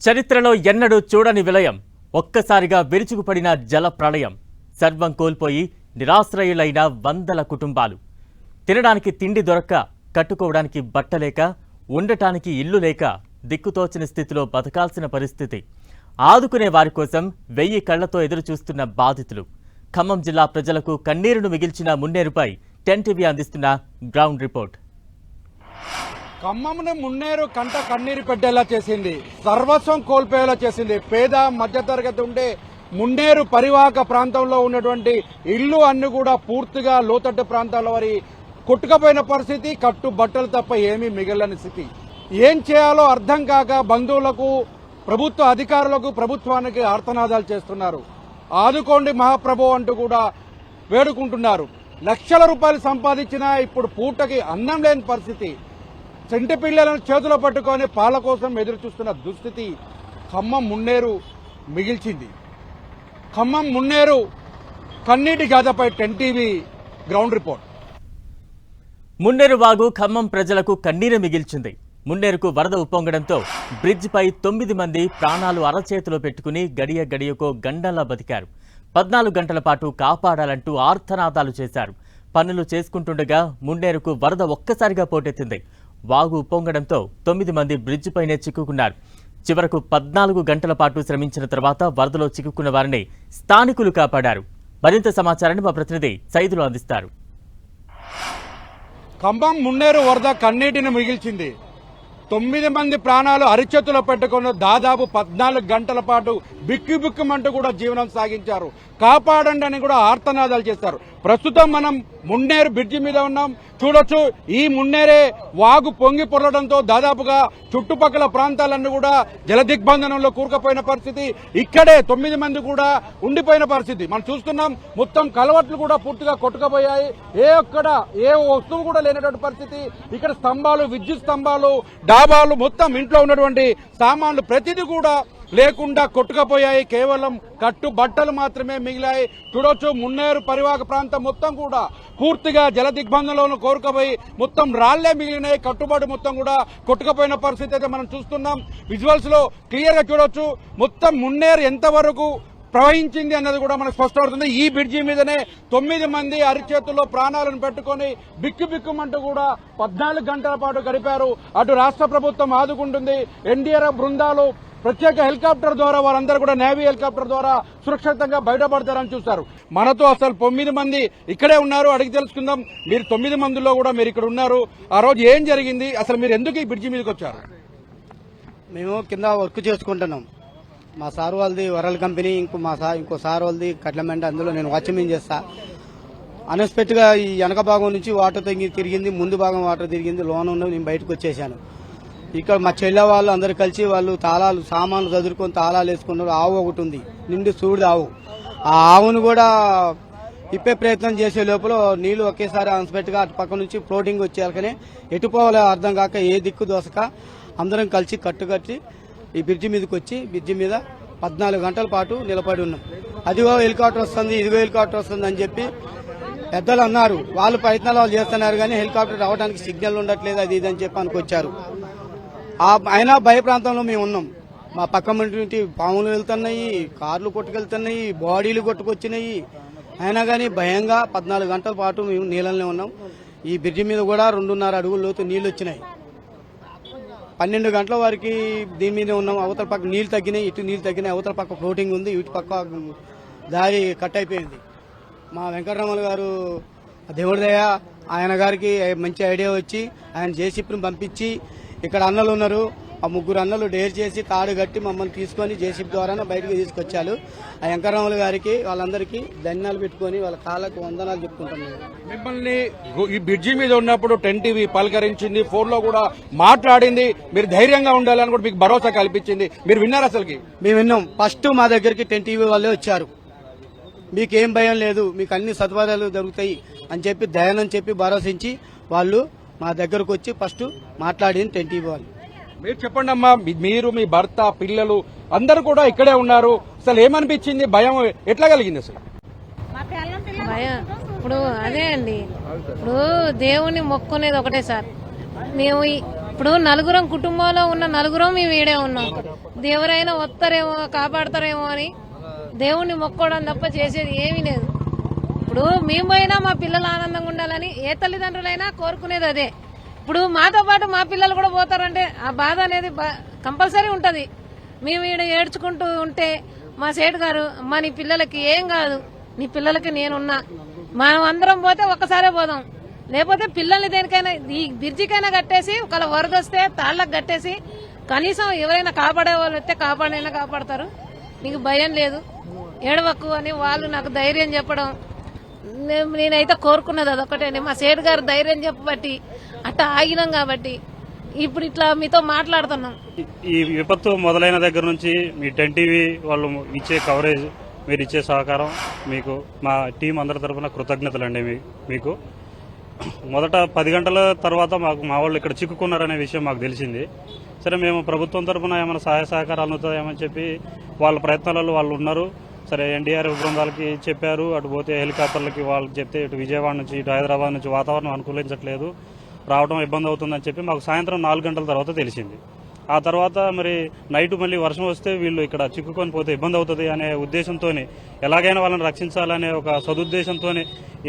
చరిత్రలో ఎన్నడూ చూడని విలయం, ఒక్కసారిగా విరుచుకుపడిన జల ప్రళయం. సర్వం కోల్పోయి నిరాశ్రయులైన వందల కుటుంబాలు. తినడానికి తిండి దొరక్క, కట్టుకోవడానికి బట్టలేక, ఉండటానికి ఇల్లు లేక దిక్కుతోచని స్థితిలో బతకాల్సిన పరిస్థితి. ఆదుకునే వారి కోసం 1000 కళ్లతో ఎదురుచూస్తున్న బాధితులు. ఖమ్మం జిల్లా ప్రజలకు కన్నీరును మిగిల్చిన మున్నేరుపై 10 టీవీ అందిస్తున్న గ్రౌండ్ రిపోర్ట్. ఖమ్మంను మున్నేరు కంట కన్నీరు పెట్టేలా చేసింది, సర్వస్వం కోల్పోయేలా చేసింది. పేద మధ్యతరగతి ఉండే మున్నేరు పరివాహక ప్రాంతంలో ఉన్నటువంటి ఇల్లు అన్ని కూడా పూర్తిగా లోతట్టు ప్రాంతాల వారి కొట్టుకుపోయిన పరిస్థితి. కట్టు బట్టలు తప్ప ఏమీ మిగలని స్థితి. ఏం చేయాలో అర్థం కాక బంధువులకు, ప్రభుత్వ అధికారులకు, ప్రభుత్వానికి ఆర్తనాదాలు చేస్తున్నారు. ఆదుకోండి మహాప్రభు అంటూ కూడా వేడుకుంటున్నారు. లక్షల రూపాయలు సంపాదించినా ఇప్పుడు పూటకి అన్నం లేని పరిస్థితి. చెంటి పిల్లలను చేతిలో పట్టుకొని పాల కోసం ఎదురు చూస్తున్న దుస్థితి ఖమ్మం మున్నేరు మిగిల్చింది. ఖమ్మం మున్నేరు కన్నీటి గాథపై 10 టీవీ గ్రౌండ్ రిపోర్ట్. మున్నేరు వాగు ఖమ్మం ప్రజలకు కన్నీరు మిగిల్చింది. మున్నేరుకు వరద ఉప్పొంగడంతో బ్రిడ్జిపై 9 మంది ప్రాణాలు అరచేతిలో పెట్టుకుని గడియ గడియకో గండంలా బతికారు. 14 గంటల పాటు కాపాడాలంటూ ఆర్తనాదాలు చేశారు. పనులు చేసుకుంటుండగా మున్నేరుకు వరద ఒక్కసారిగా పోటెత్తింది. వాగు ఉప్పొంగడంతో 9 మంది బ్రిడ్జిపైనే చిక్కుకున్నారు. చివరకు 14 గంటల పాటు శ్రమించిన తర్వాత వరదలో చిక్కుకున్న వారిని స్థానికులు కాపాడారు. మరింత సమాచారాన్ని మా ప్రతినిధి సైదులు అందిస్తారు. ఖమ్మం మున్నేరు వరద కన్నీటిని మిగిల్చింది. 9 మంది ప్రాణాలు అరిచేతులో పెట్టుకుని దాదాపు 14 గంటల పాటు బిక్కుబిక్కుమంటూ కూడా జీవనం సాగించారు. కాపాడండి అని కూడా ఆర్తనాదాలు చేశారు. ప్రస్తుతం మనం మున్నేరు బ్రిడ్జి మీద ఉన్నాం. చూడొచ్చు, ఈ మున్నేరే వాగు పొంగి పొరలడంతో దాదాపుగా చుట్టుపక్కల ప్రాంతాలన్నీ కూడా జల దిగ్బంధనంలో కూరుకుపోయిన పరిస్థితి. ఇక్కడే 9 మంది కూడా ఉండిపోయిన పరిస్థితి మనం చూస్తున్నాం. మొత్తం కలవట్లు కూడా పూర్తిగా కొట్టుకుపోయాయి. ఏ వస్తువు కూడా లేనటువంటి పరిస్థితి. ఇక్కడ స్తంభాలు, విద్యుత్ స్తంభాలు, డాబాలు, మొత్తం ఇంట్లో ఉన్నటువంటి సామాన్లు ప్రతిదీ కూడా లేకుండా కొట్టుకుపోయాయి. కేవలం కట్టు బట్టలు మాత్రమే మిగిలాయి. చూడొచ్చు, మున్నేరు పరివాహక ప్రాంతం మొత్తం కూడా పూర్తిగా జల దిగ్బంధంలో కోరుకుపోయి మొత్తం రాళ్లే మిగిలినాయి. కట్టుబడి మొత్తం కూడా కొట్టుకుపోయిన పరిస్థితి అయితే మనం చూస్తున్నాం. విజువల్స్ లో క్లియర్ గా చూడొచ్చు మొత్తం మున్నేరు ఎంతవరకు ప్రవహించింది అన్నది కూడా మనకు స్పష్టమవుతుంది. ఈ బ్రిడ్జి మీదనే 9 మంది అరిచేతుల్లో ప్రాణాలను పెట్టుకుని బిక్కుబిక్కుమంటూ కూడా 14 గంటల పాటు గడిపారు. అటు రాష్ట్ర ప్రభుత్వం ఆదుకుంటుంది. ఎన్డీఆర్ఎఫ్ బృందాలు ప్రత్యేక హెలికాప్టర్ ద్వారా వారందరూ కూడా నేవీ హెలికాప్టర్ ద్వారా సురక్షితంగా బయటపడతారని చూస్తారు. మనతో అసలు 9 మంది ఇక్కడే ఉన్నారు, అడిగి తెలుసుకుందాం. మీరు 9 మందిలో కూడా మీరు ఇక్కడ ఉన్నారు. ఆ రోజు ఏం జరిగింది, అసలు మీరు ఎందుకు ఈ బ్రిడ్జి మీదకి వచ్చారు? మేము కింద వర్క్ చేసుకుంటున్నాం. మా సార్ వాళ్ళది వరల్డ్ కంపెనీ, ఇంకో సార్ వాళ్ళది కట్లమెండ. అందులో నేను వాచ్మెన్ చేస్తా. అన్ఎక్స్పెక్ట్ గా ఈ వెనక భాగం నుంచి వాటర్ తిరిగింది, ముందు భాగం వాటర్ తిరిగింది. లోన్ ఉన్న నేను బయటకు వచ్చేసాను. ఇక్కడ మా చెల్లె వాళ్ళు అందరు కలిసి వాళ్ళు తాళాలు, సామాన్లు చదువుకొని తాళాలు వేసుకున్నారు. ఆవు ఒకటి ఉంది, నిండు సూడిది ఆవు. ఆ ఆవును కూడా ఇప్పే ప్రయత్నం చేసే లోపల నీళ్లు ఒకేసారి అన్ఎక్స్పెక్ట్ గా అటు పక్క నుంచి ఫ్లోటింగ్ వచ్చేయాలకనే ఎటు పోవాలో అర్థం కాక ఏ దిక్కు దోసక అందరం కలిసి కట్టుకట్టి ఈ బ్రిడ్జి మీదకి వచ్చి బ్రిడ్జి మీద 14 గంటల పాటు నిలబడి ఉన్నాం. అదిగో హెలికాప్టర్ వస్తుంది, ఇదిగో హెలికాప్టర్ వస్తుంది అని చెప్పి పెద్దలు అన్నారు. వాళ్ళు ప్రయత్నాలు వాళ్ళు చేస్తున్నారు, కానీ హెలికాప్టర్ రావడానికి సిగ్నల్ ఉండట్లేదు, అది ఇది అని చెప్పి అనుకొచ్చారు. అయినా భయ ప్రాంతంలో మేము ఉన్నాం. మా పక్క నుండి పాములు వెళ్తున్నాయి, కార్లు కొట్టుకెళ్తున్నాయి, బాడీలు కొట్టుకొచ్చినాయి. అయినా కానీ భయంగా 14 గంటల పాటు మేము నీళ్ళనే ఉన్నాం. ఈ బ్రిడ్జి మీద కూడా 2.5 అడుగుల లోతు నీళ్లు వచ్చినాయి. 12 గంటల వరకు దీని మీద ఉన్నాం. అవతల పక్క నీళ్లు తగ్గినాయి, ఇటు నీళ్లు తగ్గినాయి. అవతల పక్క ఫ్లోటింగ్ ఉంది, ఇటు పక్క దారి కట్ అయిపోయింది. మా వెంకటరమణ గారు దేవుడి దయ, ఆయన గారికి మంచి ఐడియా వచ్చి ఆయన జేసీపీని పంపించి ఇక్కడ అన్నలు ఉన్నారు. ఆ 3 అన్నలు డేర్ చేసి తాడు కట్టి మమ్మల్ని తీసుకొని జేసీపీ ద్వారా బయటకు తీసుకొచ్చారు. ఆ వెంకటరమణ గారికి వాళ్ళందరికీ ధన్యాలు పెట్టుకుని వాళ్ళ కాళ్ళకు వందనాలు చెప్పుకుంటున్నారు. మిమ్మల్ని ఈ బ్రిడ్జి మీద ఉన్నప్పుడు 10 టీవీ పలకరించింది, ఫోన్ లో కూడా మాట్లాడింది. మీరు ధైర్యంగా ఉండాలని కూడా మీకు భరోసా కల్పించింది. మీరు విన్నారు? అసలుకి మేము విన్నాం. ఫస్ట్ మా దగ్గరికి 10 టీవీ వాళ్ళే వచ్చారు. మీకేం భయం లేదు, మీకు అన్ని సదుపాయాలు దొరుకుతాయి అని చెప్పి ధైర్యం చెప్పి భరోసించి వాళ్ళు మా దగ్గరకు వచ్చి ఫస్ట్ మాట్లాడింది 10 టీవీ వాళ్ళు. మీరు చెప్పండి అమ్మా, మీరు, మీ భర్త, పిల్లలు అందరూ కూడా ఇక్కడే ఉన్నారు. అసలు ఏమనిపించింది? భయం ఎట్లా కలిగింది అసలు? భయం ఇప్పుడు అదే అండి. ఇప్పుడు దేవుని మొక్కునేది ఒకటే సార్. మేము ఇప్పుడు నలుగురం కుటుంబంలో ఉన్న నలుగురం మేము ఈడే ఉన్నాం. ఎవరైనా వస్తారేమో కాపాడతారేమో అని దేవుణ్ణి మొక్కోవడం తప్ప చేసేది ఏమీ లేదు. ఇప్పుడు మేము పోయినా మా పిల్లలు ఆనందంగా ఉండాలని ఏ తల్లిదండ్రులైనా కోరుకునేది అదే. ఇప్పుడు మాతో పాటు మా పిల్లలు కూడా పోతారంటే ఆ బాధ అనేది కంపల్సరీ ఉంటది. మేము ఈడ ఏడ్చుకుంటూ ఉంటే మా సేటు గారు అమ్మా నీ పిల్లలకి ఏం కాదు, నీ పిల్లలకి నేనున్నా, మనం అందరం పోతే ఒక్కసారే పోదాం, లేకపోతే పిల్లల్ని దేనికైనా ఈ బ్రిడ్జికైనా కట్టేసి ఒకవేళ వరద వస్తే తాళ్ళకు కట్టేసి కనీసం ఎవరైనా కాపాడే వాళ్ళు వస్తే కాపాడైనా కాపాడతారు, నీకు భయం లేదు ఏడవకు అని వాళ్ళు నాకు ధైర్యం చెప్పడం. నేనైతే కోరుకున్నది అదొకటే. మా సేటు గారు ధైర్యం చెప్పబట్టి అట్లా ఆగినాం కాబట్టి ఇప్పుడు ఇట్లా మీతో మాట్లాడుతున్నాం. ఈ విపత్తు మొదలైన దగ్గర నుంచి మీ 10 టీవీ వాళ్ళు ఇచ్చే కవరేజ్, మీరు ఇచ్చే సహకారం మీకు మా టీం అందరి తరఫున కృతజ్ఞతలండి. మీకు మొదట 10 గంటల తర్వాత మా వాళ్ళు ఇక్కడ చిక్కుకున్నారనే విషయం మాకు తెలిసింది. సరే మేము ప్రభుత్వం తరఫున ఏమైనా సహాయ సహకారాలు అందుతాయేమని చెప్పి వాళ్ళ ప్రయత్నాలలో వాళ్ళు ఉన్నారు. సరే ఎన్డీఆర్ఎఫ్ బృందాలకి చెప్పారు, అటు పోతే హెలికాప్టర్లకి వాళ్ళకి చెప్తే ఇటు విజయవాడ నుంచి ఇటు హైదరాబాద్ నుంచి వాతావరణం అనుకూలించట్లేదు, రావడం ఇబ్బంది అవుతుందని చెప్పి మాకు సాయంత్రం 4 గంటల తర్వాత తెలిసింది. ఆ తర్వాత మరి నైట్ మళ్ళీ వర్షం వస్తే వీళ్ళు ఇక్కడ చిక్కుకొని పోతే ఇబ్బంది అవుతుంది అనే ఉద్దేశంతో ఎలాగైనా వాళ్ళని రక్షించాలనే ఒక సదుద్దేశంతో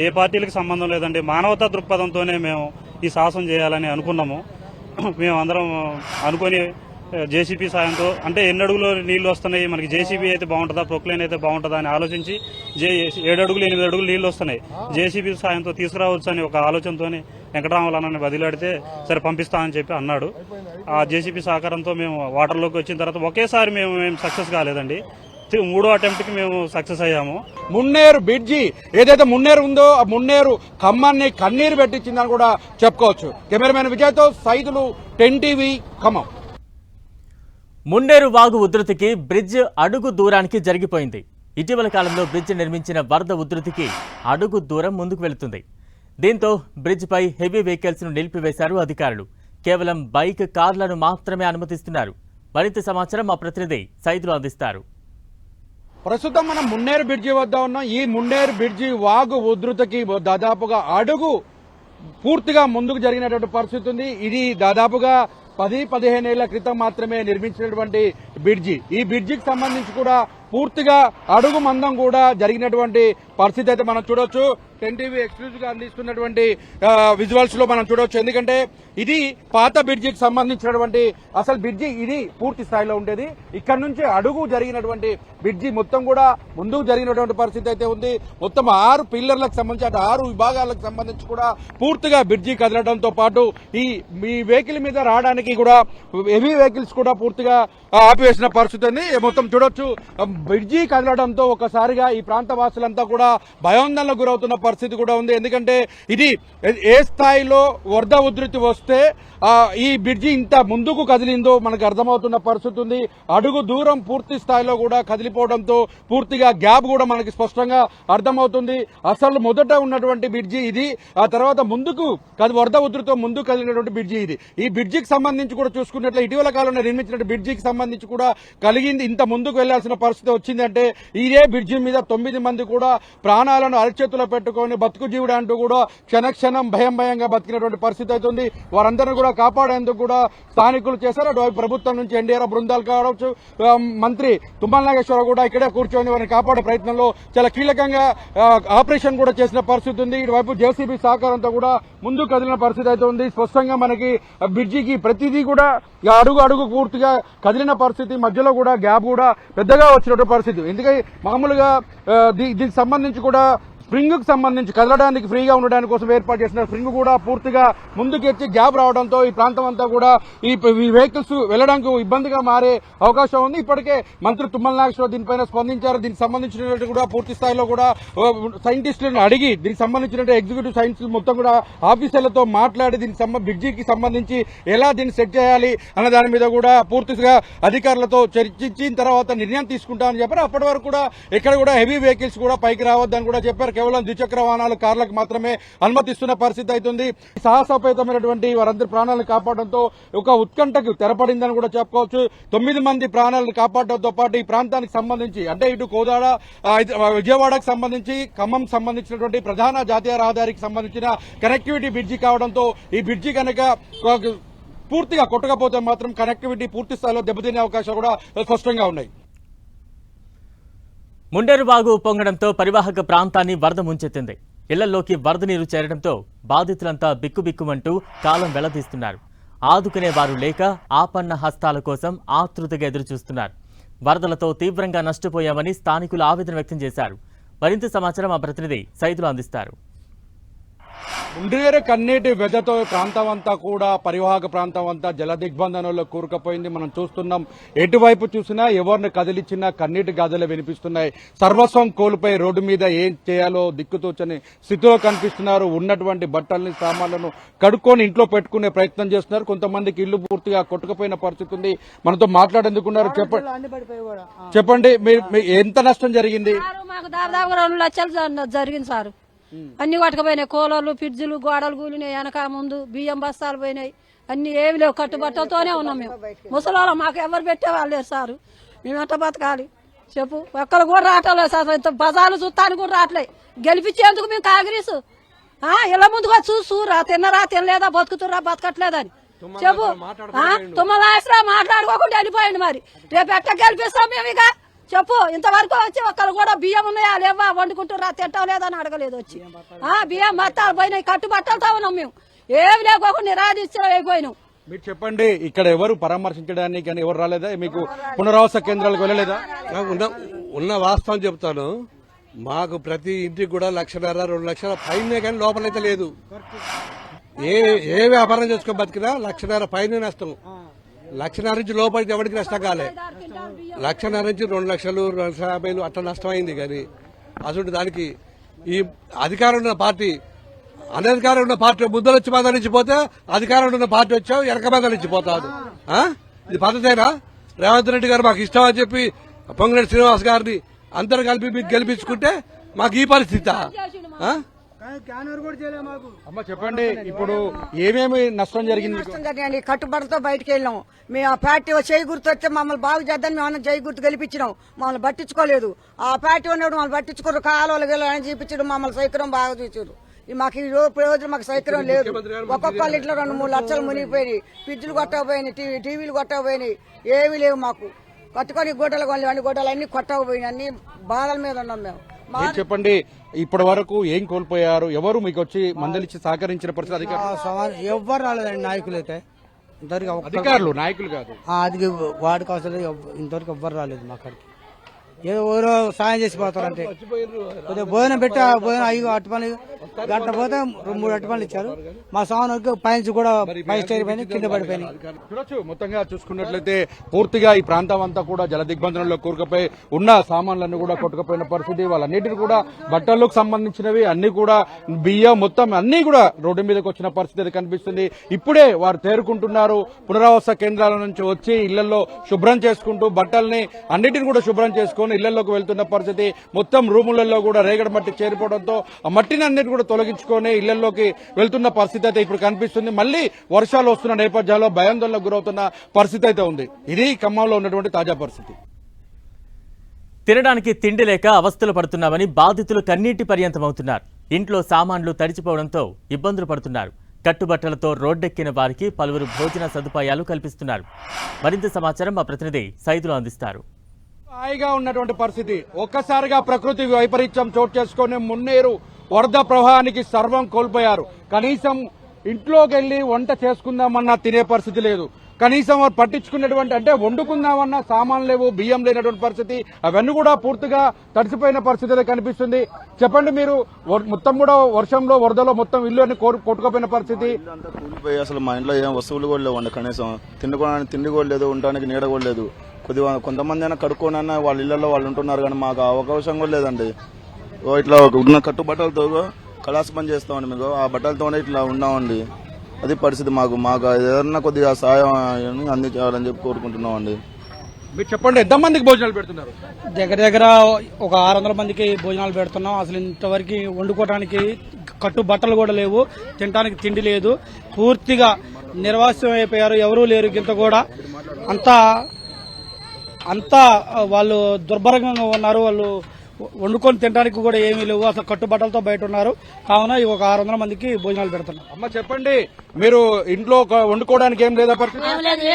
ఏ పార్టీలకు సంబంధం లేదండి, మానవతా దృక్పథంతోనే మేము ఈ సాహసం చేయాలని అనుకున్నాము. మేము అందరం అనుకొని జేసీబీ సాయంతో, అంటే ఎన్ని అడుగులు నీళ్లు వస్తున్నాయి మనకి, జేసీబీ అయితే బాగుంటుందా ప్రొక్లైన్ అయితే బాగుంటుందా అని ఆలోచించి 7 అడుగులు 8 అడుగులు నీళ్లు వస్తున్నాయి, జేసీబీ సాయంతో తీసుకురావచ్చు అని ఒక ఆలోచనతోనే వెంకటరామలన్నని బదిలాడితే సరే పంపిస్తామని చెప్పి అన్నాడు. ఆ జేసీబీ సహకారంతో మేము వాటర్లోకి వచ్చిన తర్వాత ఒకేసారి మేము సక్సెస్ కాలేదండి, 3వ అటెంప్ట్ కి మేము సక్సెస్ అయ్యాము. మున్నేరు బ్రిడ్జి ఏదైతే మున్నేరు ఉందో ఆ మున్నేరు ఖమ్మాన్ని కన్నీరు పెట్టించిందని కూడా చెప్పుకోవచ్చు. కెమెరామెన్ విజయ్తో సైదులు, 10 టీవీ, ఖమ్మం. మున్నేరు వాగు ఉధృతికి బ్రిడ్జ్ అడుగు దూరానికి జరిగిపోయింది. ఇటీవల కాలంలో బ్రిడ్జ్ నిర్మించిన వరద ఉధృతికి అడుగు దూరం ముందుకు వెళుతుంది. దీంతో బ్రిడ్జ్పై హెవీ వెహికల్స్ ను నిలిపివేశారు అధికారులు. కేవలం బైక్, కార్లను మాత్రమే అనుమతిస్తున్నారు. మరింత సమాచారం మా ప్రతినిధి సైదులు అందిస్తారు. ప్రస్తుతం మనం మున్నేరు బ్రిడ్జి వద్ద ఉన్నాం. ఈ మున్నేరు బ్రిడ్జి వాగు ఉధృతికి దాదాపుగా అడుగు పూర్తిగా ముందుకు జరిగినటువంటి పరిస్థితి ఉంది. ఇది దాదాపుగా 10-15 ఏళ్ల క్రితం మాత్రమే నిర్మించినటువంటి బ్రిడ్జి. ఈ బ్రిడ్జికి సంబంధించి కూడా పూర్తిగా అడుగు మందం కూడా జరిగినటువంటి పరిస్థితి అయితే మనం చూడొచ్చు. 10 టీవీ ఎక్స్క్లూజివ్ గా అందిస్తున్నటువంటి విజువల్స్ లో మనం చూడొచ్చు. ఎందుకంటే ఇది పాత బ్రిడ్జికి సంబంధించినటువంటి అసలు బ్రిడ్జి ఇది పూర్తి స్థాయిలో ఉండేది. ఇక్కడ నుంచి అడుగు జరిగినటువంటి బ్రిడ్జి మొత్తం కూడా ముందుకు జరిగినటువంటి పరిస్థితి అయితే ఉంది. మొత్తం 6 పిల్లర్లకు సంబంధించి అటు 6 విభాగాలకు సంబంధించి కూడా పూర్తిగా బ్రిడ్జి కదలడంతో పాటు ఈ వెహికల్ మీద రావడానికి కూడా హెవీ వెహికల్స్ కూడా పూర్తిగా ఆపివేసిన పరిస్థితి ఉంది. మొత్తం చూడొచ్చు బ్రిడ్జి కదలడంతో ఒకసారిగా ఈ ప్రాంత వాసులంతా కూడా భయాందోళనకు గురవుతున్న పరిస్థితి కూడా ఉంది. ఎందుకంటే ఇది ఏ స్థాయిలో వరద ఉధృతి వస్తే ఈ బ్రిడ్జి ఇంత ముందుకు కదిలిందో మనకు అర్థమవుతున్న పరిస్థితి ఉంది. అడుగు దూరం పూర్తి స్థాయిలో కూడా కదిలిపోవడంతో పూర్తిగా గ్యాప్ కూడా మనకి స్పష్టంగా అర్థమవుతుంది. అసలు మొదట ఉన్నటువంటి బ్రిడ్జి ఇది, ఆ తర్వాత ముందుకు వరద ఉధృతితో ముందుకు కదిలినటువంటి బ్రిడ్జి ఇది. ఈ బ్రిడ్జికి సంబంధించి కూడా చూసుకున్నట్లే ఇటీవల కాలంలో నిర్మించిన బ్రిడ్జికి సంబంధించి కూడా కలిగింది. ఇంత ముందుకు వెళ్లాల్సిన పరిస్థితి వచ్చిందంటే ఇదే బ్రిడ్జి మీద 9 మంది కూడా ప్రాణాలను అరచేతిలో పెట్టుకుని బతుకు జీవుడు అంటూ కూడా క్షణక్షణం భయంగా బతికినటువంటి పరిస్థితి అవుతుంది. వారందరినీ కూడా కాపాడేందుకు కూడా స్థానికులు చేశారు. అటువైపు ప్రభుత్వం నుంచి ఎన్డీఆర్ఎఫ్ బృందాలు కావచ్చు, మంత్రి తుమ్మల నాగేశ్వరరావు కూడా ఇక్కడే కూర్చొని వారిని కాపాడే ప్రయత్నంలో చాలా కీలకంగా ఆపరేషన్ కూడా చేసిన పరిస్థితి ఉంది. ఇటువైపు జేసీబీ సహకారంతో కూడా ముందుకు కదిలిన పరిస్థితి అయితే ఉంది. స్పష్టంగా మనకి బ్రిడ్జికి ప్రతిదీ కూడా అడుగు పూర్తిగా కదిలిన పరిస్థితి, మధ్యలో కూడా గ్యాప్ కూడా పెద్దగా వచ్చినటువంటి పరిస్థితి. ఎందుకంటే మామూలుగా దీనికి సంబంధించి కూడా స్ప్రింగ్ కు సంబంధించి కదలడానికి ఫ్రీగా ఉండడానికి కోసం ఏర్పాటు చేసిన స్ప్రింగ్ కూడా పూర్తిగా ముందుకెచ్చి గ్యాప్ రావడంతో ఈ ప్రాంతం అంతా కూడా ఈ వెహికల్స్ వెళ్లడానికి ఇబ్బందిగా మారే అవకాశం ఉంది. ఇప్పటికే మంత్రి తుమ్మల నాగేశ్వరరావు దీనిపైన స్పందించారు. దీనికి సంబంధించినట్టు కూడా పూర్తి స్థాయిలో కూడా సైంటిస్టులను అడిగి దీనికి సంబంధించిన ఎగ్జిక్యూటివ్ సైన్స్ మొత్తం కూడా ఆఫీసర్లతో మాట్లాడి దీనికి బ్రిడ్జికి సంబంధించి ఎలా దీన్ని సెట్ చేయాలి అన్న దాని మీద కూడా పూర్తిగా అధికారులతో చర్చించిన తర్వాత నిర్ణయం తీసుకుంటామని చెప్పారు. అప్పటి వరకు కూడా ఎక్కడ కూడా హెవీ వెహికల్స్ కూడా పైకి రావద్దని కూడా చెప్పారు. కేవలం ద్విచక్ర వాహనాలు, కార్లకు మాత్రమే అనుమతిస్తున్న పరిస్థితి అవుతుంది. సాహసోపేతమైనటువంటి వారందరి ప్రాణాలను కాపాడడంతో ఒక ఉత్కంఠకు తెరపడిందని కూడా చెప్పుకోవచ్చు. 9 మంది ప్రాణాలను కాపాడడంతో పాటు ఈ ప్రాంతానికి సంబంధించి అంటే ఇటు కోదాడ, విజయవాడకు సంబంధించి, ఖమ్మం సంబంధించినటువంటి ప్రధాన జాతీయ రహదారికి సంబంధించిన కనెక్టివిటీ బ్రిడ్జి కావడంతో ఈ బ్రిడ్జి కనుక పూర్తిగా కొట్టకపోతే మాత్రం కనెక్టివిటీ పూర్తి స్థాయిలో దెబ్బతినే అవకాశాలు కూడా స్పష్టంగా ఉన్నాయి. ముండేరు వాగు ఉప్పొంగడంతో పరివాహక ప్రాంతాన్ని వరద ముంచెత్తింది. ఇళ్లలోకి వరద నీరు చేరడంతో బాధితులంతా బిక్కుబిక్కుమంటూ కాలం వెళ్లదీస్తున్నారు. ఆదుకునే వారు లేక ఆపన్న హస్తాల కోసం ఆతృతగా ఎదురుచూస్తున్నారు. వరదలతో తీవ్రంగా నష్టపోయామని స్థానికులు ఆవేదన వ్యక్తం చేశారు. మరింత సమాచారం మా ప్రతినిధి సైదులు అందిస్తారు. ముండేరు కన్నీటి వెదతో ప్రాంతం అంతా కూడా పరివాహక ప్రాంతం అంతా జల దిగ్బంధనంలో కూరుకుపోయింది. మనం చూస్తున్నాం, ఎటువైపు చూసినా ఎవరిని కదిలిచ్చినా కన్నీటి గాథలే వినిపిస్తున్నాయి. సర్వస్వం కోల్పోయి రోడ్డు మీద ఏం చేయాలో దిక్కుతోచని స్థితిలో కనిపిస్తున్నారు. ఉన్నటువంటి బట్టల్ని సామాన్లను కడుక్కొని ఇంట్లో పెట్టుకునే ప్రయత్నం చేస్తున్నారు. కొంతమందికి ఇల్లు పూర్తిగా కొట్టుకుపోయిన పరిస్థితి ఉంది. మనతో మాట్లాడేందుకున్నారు. చెప్పండి, ఎంత నష్టం జరిగింది? మాకు దాదాపు 2 లక్షలు జరిగింది సార్. అన్ని కొట్టకపోయినాయి. కూలర్లు, ఫ్రిడ్జ్లు, గోడలు కూలినాయి. వెనక ముందు బియ్యం బస్తాలు పోయినాయి. అన్ని ఏమి లేవు. కట్టుబట్టలతోనే ఉన్నాం మేము. ముసలాళ్ళం మాకు ఎవరు పెట్టేవాళ్ళు లేరు సార్. మేము ఎట్ట బతకాలి చెప్పు? ఒక్కరు కూడా రావట్లేదు సార్. ఇంత బజార్లు చూస్తానికి కూడా రావట్లేదు. గెలిపించేందుకు మేము కాంగ్రెస్ ఇలా ముందుగా చూసురా, తిన్నరా తినలేదా, బతుకుతురా బతకట్లేదని చెప్పు. 9 లక్షలు మాట్లాడుకోకుండా వెళ్ళిపోయింది. మరి రేపు ఎట్ట గెలిపిస్తాం మేము ఇక చెప్పు? ఇంతవరకు వచ్చి ఒక్కరు కూడా బియ్యం ఉన్నాయా లేవా, వండుకుంటురా, తింటాం లేదని అడగలేదు. వచ్చి బియ్యం బత్తాలు పోయినాయి. కట్టుబట్టలతో ఉన్నాం మేము. ఏమి లేకోకుండా నిరాధించడం అయిపోయినాం. మీరు చెప్పండి, ఇక్కడ ఎవరు పరామర్శించడానికి కానీ ఎవరు రాలేదా? మీకు పునరావాస కేంద్రాలకు వెళ్ళలేదా? ఉన్న వాస్తవం చెప్తాను. మాకు ప్రతి ఇంటికి కూడా 1,50,000 2 లక్షల పైనే కానీ లోపలైతే లేదు. ఏ వ్యాపారం చేసుకొని బతికినా 1,50,000 పైన నష్టం. 1,50,000 నుంచి లోపలికి ఎవరికి నష్టం కాలే. 1,50,000 నుంచి 2 లక్షలు 2,50,000 అట్లా నష్టం అయింది. కానీ అసలు దానికి ఈ అధికారం ఉన్న పార్టీ, అనధికారం ఉన్న పార్టీ ముద్దలు వచ్చి మీద నుంచి పోతే అధికారం ఉన్న పార్టీ వచ్చావు వెనక మీద నుంచి పోతాడు. ఇది పద్ధతేనా? రేవంత్ రెడ్డి గారు మాకు ఇష్టం అని చెప్పి పొంగిరెడ్డి శ్రీనివాస్ గారిని అందరు కలిపి మీకు గెలిపించుకుంటే మాకు ఈ పరిస్థితి. అమ్మ చెప్పండి, ఇప్పుడు ఏమేమి నష్టం జరిగింది? కట్టుబడితో బయటకు వెళ్ళాం మేము. ఆ పార్టీ చేయి గుర్తు వస్తే మమ్మల్ని బాగు చేద్దాం మేము చేయి గుర్తు గెలిపించినాం. మమ్మల్ని పట్టించుకోలేదు. ఆ పార్టీ ఉన్నప్పుడు మమ్మల్ని పట్టించుకోరు. కాలువలు అని చూపించడం, మమ్మల్ని సౌకర్యం బాగా చూసారు. మాకు ఈ రోజు మాకు సౌకర్యం లేదు. ఒక్కొక్కళ్ళ ఇంట్లో 2-3 లక్షలు మునిగిపోయినాయి. ఫ్రిడ్జ్లు కొట్టకపోయినాయి, టీవీలు కొట్టకపోయినాయి. ఏమీ లేవు మాకు. కట్టుకొని గుడ్డలు కొనలేవు. అన్ని గుడ్డలు అన్ని కొట్టకపోయినాయి. అన్ని బాధల మీద ఉన్నాం మేము. చెప్పండి, ఇప్పటి వరకు ఏం కోల్పోయారు? ఎవరు మీకు వచ్చి మందలిచ్చి సహకరించిన పరిస్థితి? అధికారులు ఎవ్వరు రాలేదండి. నాయకులు అయితే అధికారులు, నాయకులు కాదు. అది వాడికి అవసరం. ఇంతవరకు ఎవ్వరు రాలేదు మా కాడికి. ఏదో ఎవరో సాయం చేసిపోతారంటే కొద్దిగా భోజనం పెట్టి ఆ భోజనం 5 అట్టుపని గంట పోతే 3 అట్టుపనులు ఇచ్చారు. మా సామాన్కి పైన కూడా పై స్టైర్ పైన కింద పడిపోయినాయి. చూడొచ్చు, మొత్తంగా చూసుకున్నట్లయితే పూర్తిగా ఈ ప్రాంతం అంతా కూడా జల దిగ్బంధనంలో కూరుకుపోయి ఉన్న సామాన్లన్నీ కూడా కొట్టుకుపోయిన పరిస్థితి. వాళ్ళన్నిటిని కూడా బట్టలకు సంబంధించినవి అన్ని కూడా బియ్యం మొత్తం అన్ని కూడా రోడ్డు మీదకి వచ్చిన పరిస్థితి కనిపిస్తుంది. ఇప్పుడే వారు తేరుకుంటున్నారు. పునరావాస కేంద్రాల నుంచి వచ్చి ఇళ్లలో శుభ్రం చేసుకుంటూ బట్టల్ని అన్నిటిని కూడా శుభ్రం చేసుకుని ఇళ్లలోకి వెళ్తున్న పరిస్థితి. మొత్తం రూములలో కూడా రేగడి మట్టి చేరిపోవడంతో ఆ మట్టిని అన్నిటి కూడా తొలగించుకొని ఇళ్లలోకి వెళ్తున్న పరిస్థితి అయితే ఇప్పుడు కనిపిస్తుంది. మళ్లీ వర్షాలు వస్తున్న నేపథ్యంలో భయాందోళనకు గురవుతున్న పరిస్థితి అయితే ఉంది. ఇది ఖమ్మంలో ఉన్నటువంటి తాజా పరిస్థితి. తినడానికి తిండి లేక అవస్థలు పడుతున్నామని బాధితులు కన్నీటి పర్యంతమవుతున్నారు. ఇంట్లో సామాన్లు తడిచిపోవడంతో ఇబ్బందులు పడుతున్నారు. కట్టుబట్టలతో రోడ్డెక్కిన వారికి పలువురు భోజన సదుపాయాలు కల్పిస్తున్నారు. మరింత సమాచారం మా ప్రతినిధి సైదులు అందిస్తారు. హాయిగా ఉన్నటువంటి పరిస్థితి ఒక్కసారిగా ప్రకృతి వైపరీత్యం చోటు చేసుకుని మున్నేరు వరద ప్రవాహానికి సర్వం కోల్పోయారు. కనీసం ఇంట్లోకి వెళ్లి వంట చేసుకుందామన్నా తినే పరిస్థితి లేదు. కనీసం వారు పట్టించుకున్నటువంటి అంటే వండుకుందామన్నా సామాన్లు లేవు, బియ్యం లేనటువంటి పరిస్థితి. అవన్నీ కూడా పూర్తిగా తడిసిపోయిన పరిస్థితి కనిపిస్తుంది. చెప్పండి, మీరు మొత్తం కూడా వర్షంలో వరదలో మొత్తం ఇల్లు అన్ని కొట్టుకుపోయిన పరిస్థితి. కూలిపోయి అసలు మా ఇంట్లో ఏం వస్తువులు కూడా లేవండి. కనీసం తిండి కూడా లేదు, ఉండడానికి నీడ కూడా లేదు. కొద్దిగా కొంతమంది అయినా కడుక్కోనన్నా వాళ్ళ ఇళ్లలో వాళ్ళు ఉంటున్నారు. కానీ మాకు అవకాశం కూడా లేదండి. ఇట్లా ఉన్న కట్టుబట్టలతో కళాస్ పని చేస్తామండి. మీకు ఆ బట్టలతోనే ఇట్లా ఉన్నామండి. అది పరిస్థితి. మాకు ఏదన్నా కొద్దిగా సాయం అందించాలని చెప్పి కోరుకుంటున్నామండి. మీరు చెప్పండి, ఎంతమందికి భోజనాలు పెడుతున్నారు? దగ్గర ఒక 600 మందికి భోజనాలు పెడుతున్నాం. అసలు ఇంతవరకు వండుకోవడానికి కట్టు బట్టలు కూడా లేవు, తినడానికి తిండి లేదు. పూర్తిగా నిర్వాసం అయిపోయారు. ఎవరూ లేరు. ఇంత కూడా అంతా వాళ్ళు దుర్భరంగా ఉన్నారు. వాళ్ళు వండుకొని తినడానికి కూడా ఏమీ లేవు, అసలు కట్టుబట్టలతో బయట ఉన్నారు. కావున ఈ ఒక 600 మందికి భోజనాలు పెడుతున్నాం. అమ్మ చెప్పండి, మీరు ఇంట్లో వండుకోవడానికి ఏం లేదా పరిస్థితి?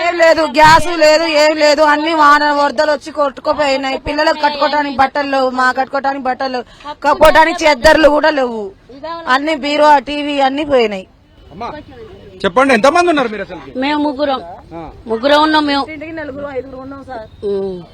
ఏం లేదు, గ్యాస్ లేదు, ఏం లేదు. అన్ని వరదలు వచ్చి కొట్టుకుపోయినాయి. పిల్లలకు కట్టుకోవడానికి బట్టలు లేవు, మా కట్టుకోవడానికి బట్టలు లేవు, కప్పుకోవడానికి చెద్దర్లు కూడా లేవు. అన్ని బీరో టీవీ అన్ని పోయినాయి. అమ్మా చెప్పండి, ఎంతమంది ఉన్నారు మీరు అసలు? మేము ముగ్గురం ఉన్నాం. మేము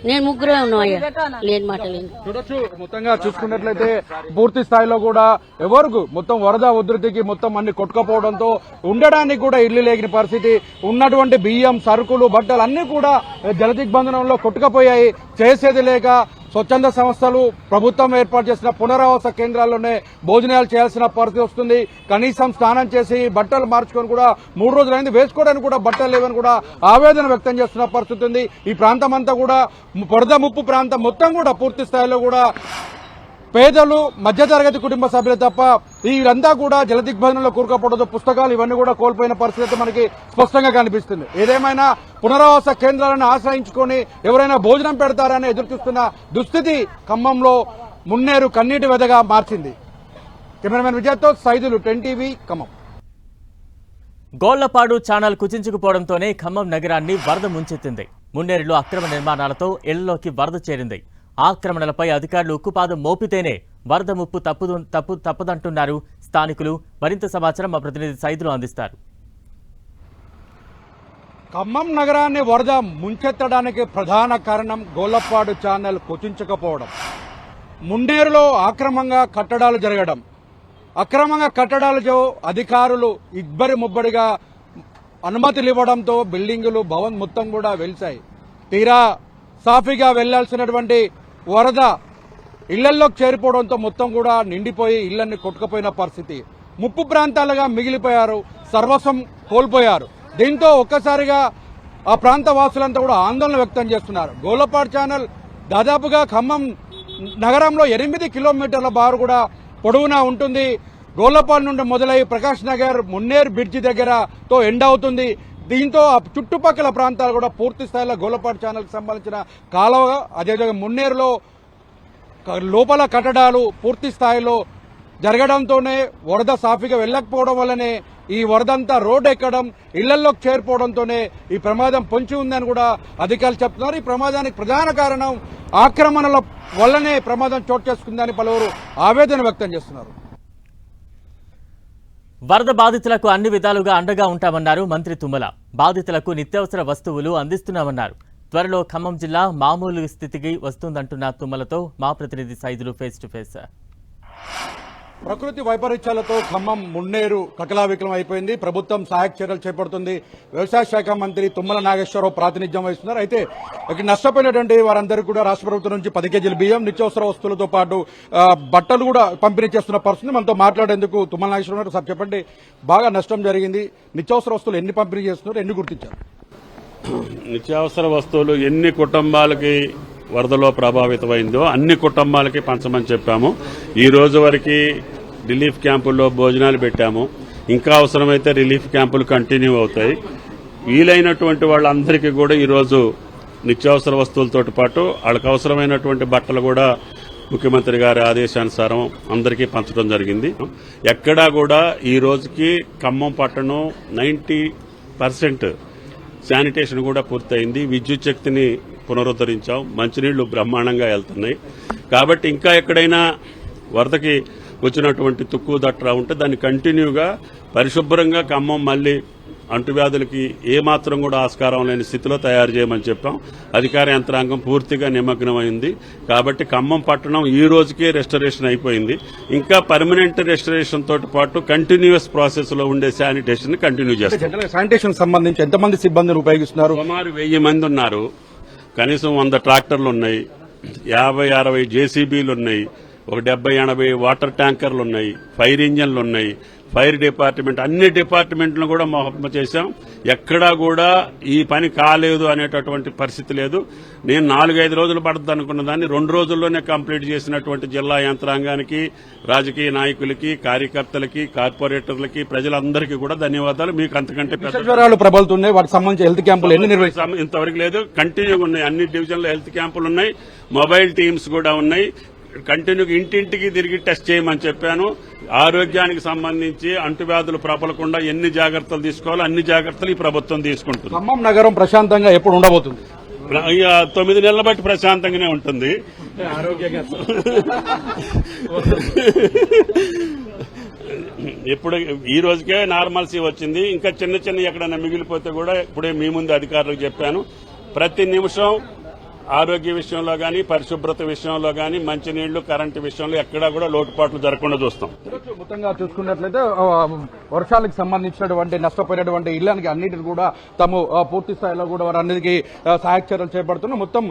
నేను ముగ్గురే ఉన్నాం అయ్యా, లేని మాట లేదు. చూడొచ్చు, మొత్తంగా చూసుకున్నట్లయితే పూర్తి స్థాయిలో కూడా ఎవరికి మొత్తం వరద ఉధృతికి మొత్తం అన్ని కొట్టుకపోవడంతో ఉండడానికి కూడా ఇల్లు లేని పరిస్థితి. ఉన్నటువంటి బియ్యం, సరుకులు, బట్టలు అన్ని కూడా జలదిగ్బంధనంలో కొట్టుకపోయాయి. చేసేది లేక స్వచ్ఛంద సంస్థలు ప్రభుత్వం ఏర్పాటు చేసిన పునరావాస కేంద్రాల్లోనే భోజనాలు చేయాల్సిన పరిస్థితి వస్తుంది. కనీసం స్నానం చేసి బట్టలు మార్చుకొని కూడా 3 రోజులైంది, వేసుకోవడానికి కూడా బట్టలు లేవని కూడా ఆవేదన వ్యక్తం చేస్తున్న పరిస్థితి ఉంది. ఈ ప్రాంతం అంతా కూడా వరద ముప్పు ప్రాంతం మొత్తం కూడా పూర్తి స్థాయిలో కూడా పేదలు, మధ్యతరగతి కుటుంబ సభ్యులు తప్ప వీరంతా కూడా జలదిగ్బంధనంలో కూరుకుపోవడంతో పుస్తకాలు ఇవన్నీ కూడా కోల్పోయిన పరిస్థితి మనకి స్పష్టంగా కనిపిస్తుంది. ఏదేమైనా పునరావాస కేంద్రాలను ఆశ్రయించుకొని ఎవరైనా భోజనం పెడతారని ఎదురుచూస్తున్న దుస్థితి ఖమ్మంలో మున్నేరు కన్నీటి వెదగా మార్చింది. కెమెరామెన్ విజయ్తో సైదులు, 10 టీవీ, ఖమ్మం. గోళ్లపాడు ఛానల్ కుచించుకుపోవడంతోనే ఖమ్మం నగరాన్ని వరద ముంచెత్తింది. మున్నేరులో అక్రమ నిర్మాణాలతో ఇళ్లలోకి వరద చేరింది. ఆక్రమణలపై అధికారులు ఉక్కుపాదం మోపితేనే వరద ముప్పు తప్పదంటున్నారు స్థానికులు. మరింత సమాచారం మా ప్రతినిధి సైదులు అందిస్తారు. ఖమ్మం నగరాన్ని వరద ముంచెత్తడానికి ప్రధాన కారణం గోళ్లపాడు ఛానల్ కుచించకపోవడం, మున్నేరులో అక్రమంగా కట్టడాలు జరగడం. అక్రమంగా కట్టడాలతో అధికారులు ఇబ్బరి ముబ్బడిగా అనుమతులు ఇవ్వడంతో బిల్డింగులు, భవన్ మొత్తం కూడా వెలిశాయి. తీరా సాఫీగా వెళ్లాల్సినటువంటి వరద ఇళ్లల్లోకి చేరిపోవడంతో మొత్తం కూడా నిండిపోయి ఇళ్లన్నీ కొట్టుకుపోయిన పరిస్థితి. ముప్పు ప్రాంతాలుగా మిగిలిపోయారు, సర్వస్వం కోల్పోయారు. దీంతో ఒక్కసారిగా ఆ ప్రాంత వాసులంతా కూడా ఆందోళన వ్యక్తం చేస్తున్నారు. గోళ్లపాడు ఛానల్ దాదాపుగా ఖమ్మం నగరంలో 8 కిలోమీటర్ల బారు కూడా పొడవునా ఉంటుంది. గోళ్లపాడు నుండి మొదలై ప్రకాష్ నగర్, మున్నేరు బ్రిడ్జి దగ్గరతో ఎండ్ అవుతుంది. దీంతో ఆ చుట్టుపక్కల ప్రాంతాలు కూడా పూర్తి స్థాయిలో గోళ్లపాడు ఛానల్కి సంబంధించిన కాలువ, అదేవిధంగా మున్నేరులో లోపల కట్టడాలు పూర్తి స్థాయిలో జరగడంతోనే వరద సాఫీగా వెళ్లకపోవడం వల్లనే ఈ వరదంతా రోడ్డు ఎక్కడం, ఇళ్లలోకి చేరిపోవడంతోనే ఈ ప్రమాదం పొంచి ఉందని కూడా అధికారులు చెప్తున్నారు. ఈ ప్రమాదానికి ప్రధాన కారణం ఆక్రమణల వల్లనే ప్రమాదం చోటు చేసుకుందని పలువురు ఆవేదన వ్యక్తం చేస్తున్నారు. వరద బాధితులకు అన్ని విధాలుగా అండగా ఉంటామన్నారు మంత్రి తుమ్మల. బాధితులకు నిత్యావసర వస్తువులు అందిస్తున్నామన్నారు. త్వరలో ఖమ్మం జిల్లా మామూలు స్థితికి వస్తుందంటున్న తుమ్మలతో మా ప్రతినిధి సైదులు ఫేస్ టు ఫేస్. ప్రకృతి వైపరీత్యాలతో ఖమ్మం మున్నేరు కకలావికలం అయిపోయింది. ప్రభుత్వం సహాయక చర్యలు చేపడుతుంది. వ్యవసాయ శాఖ మంత్రి తుమ్మల నాగేశ్వరరావు ప్రాతినిధ్యం వహిస్తున్నారు. అయితే ఇక్కడ నష్టపోయినటువంటి వారందరికీ కూడా రాష్ట్ర ప్రభుత్వం నుంచి 10 కేజీల బియ్యం, నిత్యావసర వస్తువులతో పాటు బట్టలు కూడా పంపిణీ చేస్తున్న పరిస్థితి. మనతో మాట్లాడేందుకు తుమ్మల నాగేశ్వరరావు సార్, చెప్పండి, బాగా నష్టం జరిగింది. నిత్యావసర వస్తువులు ఎన్ని పంపిణీ చేస్తున్నారు, ఎన్ని గుర్తించారు? నిత్యావసర వస్తువులు ఎన్ని కుటుంబాలకి వరదలో ప్రభావితమైందో అన్ని కుటుంబాలకి పంచమని చెప్పాము. ఈ రోజు వరకు రిలీఫ్ క్యాంపుల్లో భోజనాలు పెట్టాము. ఇంకా అవసరమైతే రిలీఫ్ క్యాంపులు కంటిన్యూ అవుతాయి. వీలైనటువంటి వాళ్ళందరికీ కూడా ఈరోజు నిత్యావసర వస్తువులతో పాటు వాళ్ళకి అవసరమైనటువంటి బట్టలు కూడా ముఖ్యమంత్రి గారి ఆదేశానుసారం అందరికీ పంచడం జరిగింది. ఎక్కడా కూడా ఈ రోజుకి ఖమ్మం పట్టణం 90% శానిటేషన్ కూడా పూర్తయింది. విద్యుత్ శక్తిని పునరుద్ధరించాం. మంచినీళ్లు బ్రహ్మాండంగా వెళ్తున్నాయి. కాబట్టి ఇంకా ఎక్కడైనా వరదకి వచ్చినటువంటి తుక్కు దట్రా ఉంటే దాన్ని కంటిన్యూగా పరిశుభ్రంగా ఖమ్మం మళ్లీ అంటువ్యాధులకి ఏమాత్రం కూడా ఆస్కారం లేని స్థితిలో తయారు చేయమని చెప్పాం. అధికార యంత్రాంగం పూర్తిగా నిమగ్నమైంది. కాబట్టి ఖమ్మం పట్టణం ఈ రోజుకే రెస్టరేషన్ అయిపోయింది. ఇంకా పర్మనెంట్ రెస్టరేషన్ తోటి పాటు కంటిన్యూస్ ప్రాసెస్ లో ఉండే శానిటేషన్ కంటిన్యూ చేస్తారు. శానిటేషన్ సంబంధించి ఎంతమంది సిబ్బందిని ఉపయోగిస్తున్నారు? సుమారు 1000 మంది ఉన్నారు. కనీసం 100 ట్రాక్టర్లు ఉన్నాయి, 50-60 జేసీబీలు ఉన్నాయి, ఒక 70-80 వాటర్ ట్యాంకర్లు ఉన్నాయి, ఫైర్ ఇంజన్లు ఉన్నాయి, ఫైర్ డిపార్ట్మెంట్, అన్ని డిపార్ట్మెంట్లను కూడా మోహమ్మ చేశాం. ఎక్కడా కూడా ఈ పని కాలేదు అనేటటువంటి పరిస్థితి లేదు. నేను 4-5 రోజులు పడుతుంది అనుకున్న దాన్ని 2 రోజుల్లోనే కంప్లీట్ చేసినటువంటి జిల్లా యంత్రాంగానికి, రాజకీయ నాయకులకి, కార్యకర్తలకి, కార్పొరేటర్లకి, ప్రజలందరికీ కూడా ధన్యవాదాలు. మీకు అంతకంటే జ్వరాలు ప్రబలుతున్నాయి, వాటికి సంబంధించి హెల్త్ క్యాంపులు ఎన్ని నిర్వహిస్తాం? ఇంతవరకు లేదు, కంటిన్యూగా ఉన్నాయి. అన్ని డివిజన్లో హెల్త్ క్యాంపులు ఉన్నాయి, మొబైల్ టీమ్స్ కూడా ఉన్నాయి. కంటిన్యూగా ఇంటింటికి తిరిగి టెస్ట్ చేయమని చెప్పాను. ఆరోగ్యానికి సంబంధించి అంటువ్యాధులు ప్రబలకుండా ఎన్ని జాగ్రత్తలు తీసుకోవాలో అన్ని జాగ్రత్తలు ఈ ప్రభుత్వం తీసుకుంటుంది. ఖమ్మం నగరం ప్రశాంతంగా ఎప్పుడు ఉండబోతుంది? 9 నెలల బట్టి ప్రశాంతంగానే ఉంటుంది. ఇప్పుడు ఈ రోజుకే నార్మల్సీ వచ్చింది. ఇంకా చిన్న చిన్న ఎక్కడైనా మిగిలిపోతే కూడా ఇప్పుడే మీ ముందు అధికారులకు చెప్పాను. ప్రతి నిమిషం ఆరోగ్య విషయంలో గానీ, పరిశుభ్రత విషయంలో గానీ, మంచినీళ్లు, కరెంటు విషయంలో ఎక్కడా కూడా లోటుపాట్లు జరగకుండా చూస్తాం. మొత్తంగా చూసుకున్నట్లయితే వర్షాలకు సంబంధించినటువంటి నష్టపోయినటువంటి ఇళ్లకి అన్నిటిని కూడా తాము పూర్తి స్థాయిలో కూడా వారన్నిటికీ సహాయక చర్యలు చేపడుతున్నాం. మొత్తం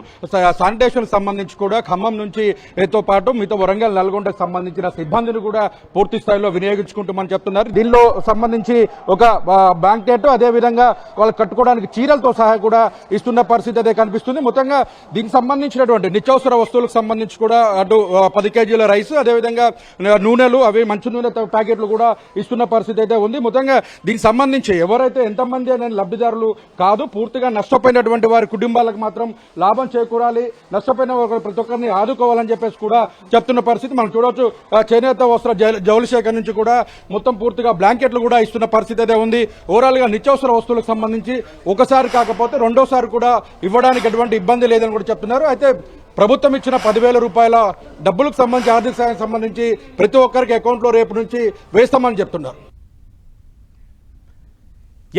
శానిటేషన్ సంబంధించి కూడా ఖమ్మం నుంచి తో పాటు మిగతా వరంగల్, నల్గొండకు సంబంధించిన సిబ్బందిని కూడా పూర్తి స్థాయిలో వినియోగించుకుంటామని చెప్తున్నారు. దీనిలో సంబంధించి ఒక బ్లాంకెట్, అదేవిధంగా వాళ్ళు కట్టుకోవడానికి చీరలతో సహా కూడా ఇస్తున్న పరిస్థితి అదే కనిపిస్తుంది. మొత్తంగా దీనికి సంబంధించినటువంటి నిత్యావసర వస్తువులకు సంబంధించి కూడా అటు 10 కేజీల రైస్, అదేవిధంగా నూనెలు, అవి మంచి నూనె ప్యాకెట్లు కూడా ఇస్తున్న పరిస్థితి అయితే ఉంది. మొత్తంగా దీనికి సంబంధించి ఎవరైతే ఎంతమంది అనే లబ్ధిదారులు కాదు, పూర్తిగా నష్టపోయినటువంటి వారి కుటుంబాలకు మాత్రం లాభం చేకూరాలి, నష్టపోయిన ప్రతి ఒక్కరిని ఆదుకోవాలని చెప్పేసి కూడా చెప్తున్న పరిస్థితి మనం చూడవచ్చు. చేనేత వస్త్ర జౌళి శాఖ నుంచి కూడా మొత్తం పూర్తిగా బ్లాంకెట్లు కూడా ఇస్తున్న పరిస్థితి అయితే ఉంది. ఓవరాల్ గా నిత్యావసర వస్తువులకు సంబంధించి ఒకసారి కాకపోతే రెండోసారి కూడా ఇవ్వడానికి ఎటువంటి ఇబ్బంది లేదని కూడా చెప్తున్నారు. అయితే ప్రభుత్వం ఇచ్చిన 10,000 రూపాయల డబ్బులకు సంబంధించి, ఆర్థిక సాయం సంబంధించి ప్రతి ఒక్కరికి అకౌంట్లో రేపు నుంచి వేస్తామని చెప్తున్నారు.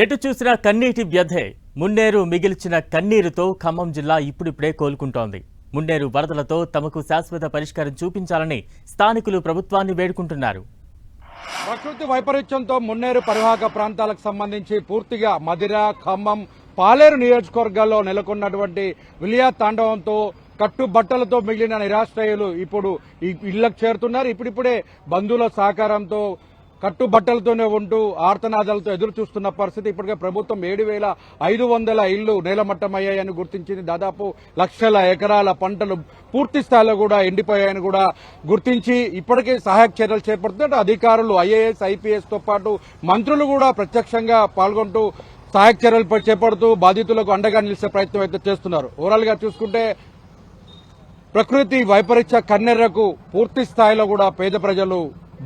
ఎటు చూసినా కన్నీటి వ్యధే. మున్నేరు మిగిల్చిన కన్నీరుతో ఖమ్మం జిల్లా ఇప్పుడిప్పుడే కోలుకుంటోంది. మున్నేరు వరదలతో తమకు శాశ్వత పరిష్కారం చూపించాలని స్థానికులు ప్రభుత్వాన్ని వేడుకుంటున్నారు. ప్రకృతి వైపరీత్యంతో మున్నేరు పరివాహక ప్రాంతాలకు సంబంధించి పూర్తిగా మదిర, ఖమ్మం, పాలేరు నియోజకవర్గాల్లో నెలకొన్నటువంటి విలియా తాండవంతో కట్టుబట్టలతో మిగిలిన నిరాశ్రయులు ఇప్పుడు ఈ ఇళ్లకు చేరుతున్నారు. ఇప్పుడిప్పుడే బంధువుల సహకారంతో కట్టుబట్టలతోనే ఉంటూ ఆర్తనాదాలతో ఎదురు చూస్తున్న పరిస్థితి. ఇప్పటికే ప్రభుత్వం 7,500 ఇళ్లు నేలమట్టమయ్యాయని గుర్తించింది. దాదాపు 1,00,000 ఎకరాల పంటలు పూర్తి స్థాయిలో కూడా ఎండిపోయాయని కూడా గుర్తించి ఇప్పటికే సహాయక చర్యలు చేపడుతున్నారు. అధికారులు, IAS, IPS తో పాటు మంత్రులు కూడా ప్రత్యక్షంగా పాల్గొంటూ సహాయక చర్యలు చేపడుతూ బాధితులకు అండగా నిలిచే ప్రయత్నం అయితే చేస్తున్నారు. ఓవరాల్ గా చూసుకుంటే ప్రకృతి వైపరీత్య కన్నెర్రకు పూర్తి స్థాయిలో కూడా పేద ప్రజలు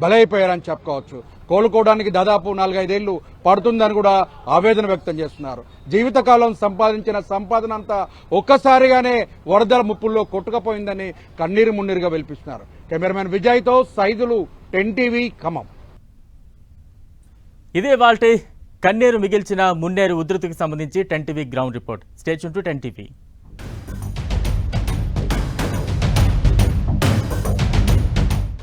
బలైపోయారని చెప్పుకోవచ్చు. కోలుకోవడానికి దాదాపు 4-5 ఏళ్లు పడుతుందని కూడా ఆవేదన వ్యక్తం చేస్తున్నారు. జీవితకాలం సంపాదించిన సంపాదన అంతా ఒక్కసారిగానే వరదల ముప్పుల్లో కొట్టుకుపోయిందని కన్నీరు మున్నీరుగా వెలిపిస్తున్నారు. కెమెరామెన్ విజయ్తో సైదులు, 10 TV, ఖమ్మం. ఇదే వాల్టి కన్నీరు మిగిల్చిన మున్నేరు ఉధృతికి సంబంధించి 10 TV ground report. Stay tune to 10 TV.